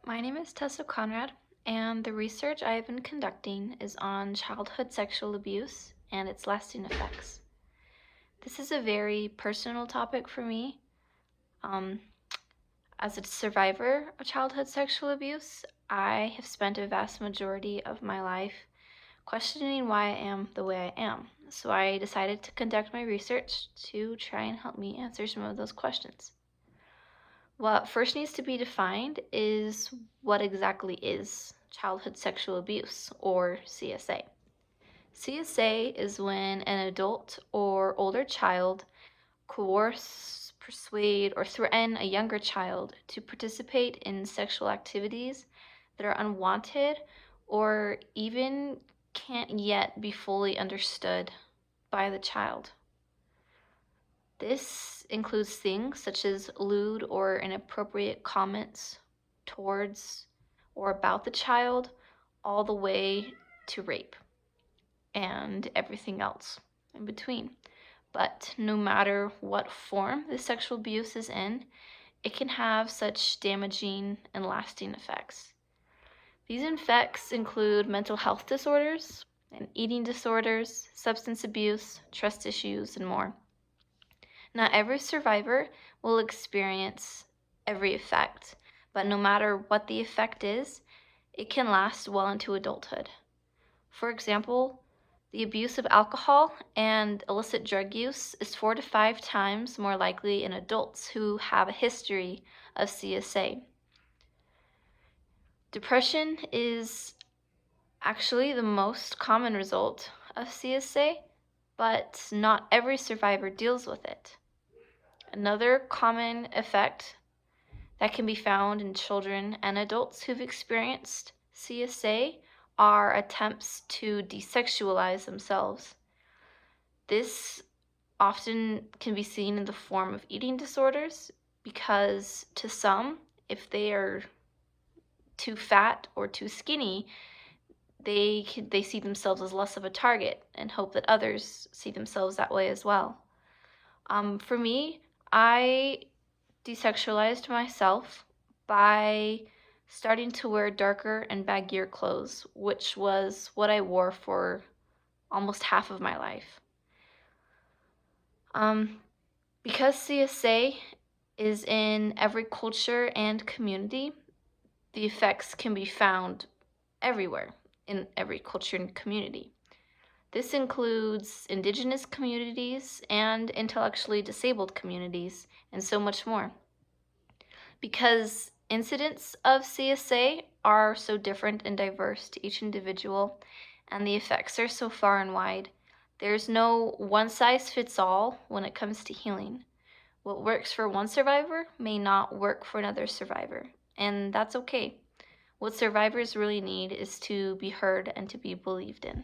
My name is Tessa Conrad, and the research I have been conducting is on childhood sexual abuse and its lasting effects. This is a very personal topic for me. Um, as a survivor of childhood sexual abuse, I have spent a vast majority of my life questioning why I am the way I am. So I decided to conduct my research to try and help me answer some of those questions. What first needs to be defined is what exactly is childhood sexual abuse, or CSA. CSA is when an adult or older child coerce, persuade, or threaten a younger child to participate in sexual activities that are unwanted or even can't yet be fully understood by the child. This includes things such as lewd or inappropriate comments towards or about the child, all the way to rape and everything else in between. But no matter what form the sexual abuse is in, it can have such damaging and lasting effects. These effects include mental health disorders and eating disorders, substance abuse, trust issues, and more. Not every survivor will experience every effect, but no matter what the effect is, it can last well into adulthood. For example, the abuse of alcohol and illicit drug use is 4 to 5 times more likely in adults who have a history of CSA. Depression is actually the most common result of CSA, but not every survivor deals with it. Another common effect that can be found in children and adults who've experienced CSA are attempts to desexualize themselves. This often can be seen in the form of eating disorders because to some, if they are too fat or too skinny, they see themselves as less of a target and hope that others see themselves that way as well. For me, I desexualized myself by starting to wear darker and baggier clothes, which was what I wore for almost half of my life. Because CSA is in every culture and community, the effects can be found everywhere in every culture and community. This includes indigenous communities and intellectually disabled communities, and so much more. Because incidents of CSA are so different and diverse to each individual, and the effects are so far and wide, there's no one-size-fits-all when it comes to healing. What works for one survivor may not work for another survivor, and that's okay. What survivors really need is to be heard and to be believed in.